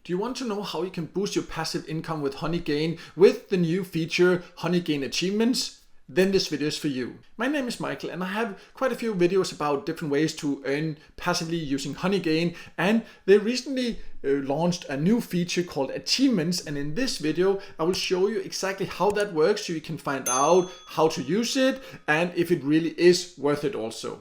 Do you want to know how you can boost your passive income with Honeygain with the new feature Honeygain Achievements? Then this video is for you. My name is Michael and I have quite a few videos about different ways to earn passively using Honeygain, and they recently launched a new feature called Achievements, and in this video I will show you exactly how that works so you can find out how to use it and if it really is worth it also.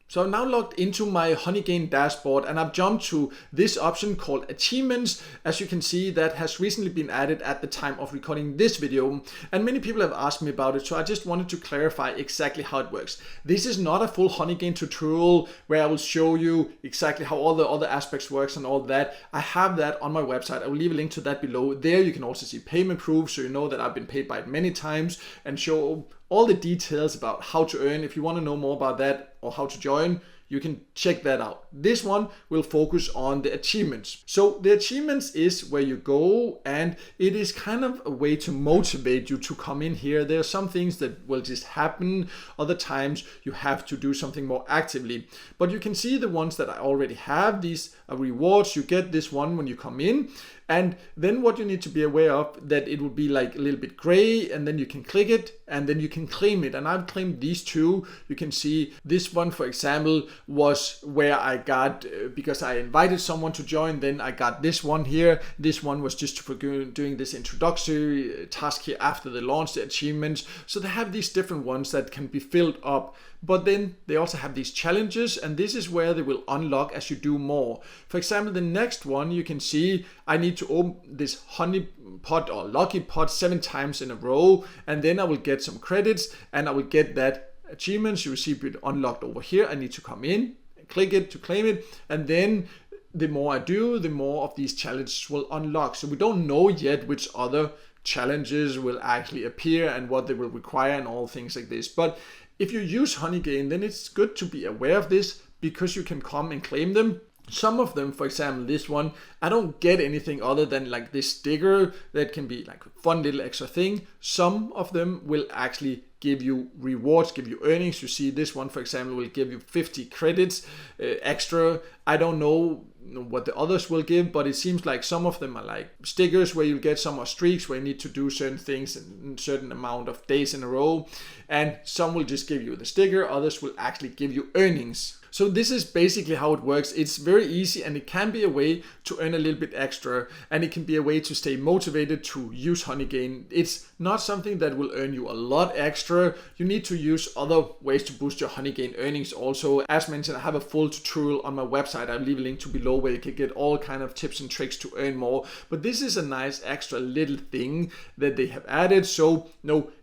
So I'm now logged into my Honeygain dashboard and I've jumped to this option called Achievements. As you can see, that has recently been added at the time of recording this video, and many people have asked me about it, so I just wanted to clarify exactly how it works. This is not a full Honeygain tutorial where I will show you exactly how all the other aspects works and all that. I have that on my website. I will leave a link to that below. There you can also see payment proof, so you know that I've been paid by it many times, and show all the details about how to earn. If you want to know more about that or how to join, you can check that out. This one will focus on the achievements. So the achievements is where you go, and it is kind of a way to motivate you to come in here. There are some things that will just happen. Other times you have to do something more actively. But you can see the ones that I already have. These are rewards. You get this one when you come in. And then what you need to be aware of, that it will be like a little bit gray, and then you can click it and then you can claim it. And I've claimed these two. You can see this one, for example, was where I got, because I invited someone to join, then I got this one here. This one was just for doing this introductory task here after they launched the achievements. So they have these different ones that can be filled up. But then they also have these challenges, and this is where they will unlock as you do more. For example, the next one, you can see I need to open this honey pot or lucky pot 7 times in a row, and then I will get some credits and I will get that achievements. You will see it unlocked over here. I need to come in, click it to claim it, and then the more I do, the more of these challenges will unlock. So we don't know yet which other challenges will actually appear and what they will require and all things like this. But if you use Honeygain, then it's good to be aware of this, because you can come and claim them. Some of them, for example, this one, I don't get anything other than like this sticker that can be like a fun little extra thing. Some of them will actually give you rewards, give you earnings. You see this one, for example, will give you 50 credits extra. I don't know what the others will give, but it seems like some of them are like stickers where you get some are streaks where you need to do certain things in a certain amount of days in a row, and some will just give you the sticker, others will actually give you earnings. So this is basically how it works. It's very easy, and it can be a way to earn a little bit extra, and it can be a way to stay motivated to use Honeygain. It's not something that will earn you a lot extra. You need to use other ways to boost your Honeygain earnings also. As mentioned, I have a full tutorial on my website. I'll leave a link to below where you can get all kind of tips and tricks to earn more. But this is a nice extra little thing that they have added. So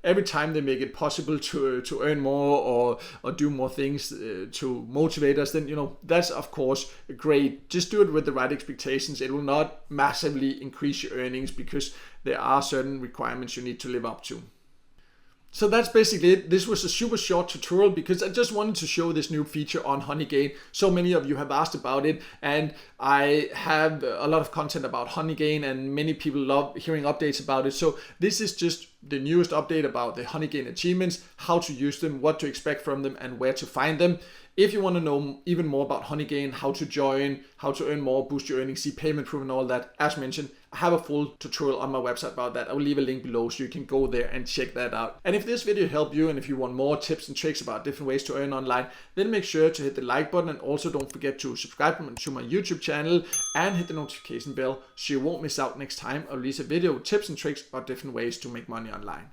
every time they make it possible to earn more or do more things to motivate us, then that's of course great. Just do it with the right expectations. It will not massively increase your earnings because there are certain requirements you need to live up to. So that's basically it. This was a super short tutorial because I just wanted to show this new feature on Honeygain. So many of you have asked about it, and I have a lot of content about Honeygain, and many people love hearing updates about it. So this is just the newest update about the Honeygain achievements, how to use them, what to expect from them, and where to find them. If you want to know even more about Honeygain, how to join, how to earn more, boost your earnings, see payment proof and all that, as mentioned, I have a full tutorial on my website about that. I will leave a link below so you can go there and check that out. And if this video helped you, and if you want more tips and tricks about different ways to earn online, then make sure to hit the like button, and also don't forget to subscribe to my YouTube channel and hit the notification bell so you won't miss out next time I release a video with tips and tricks about different ways to make money online.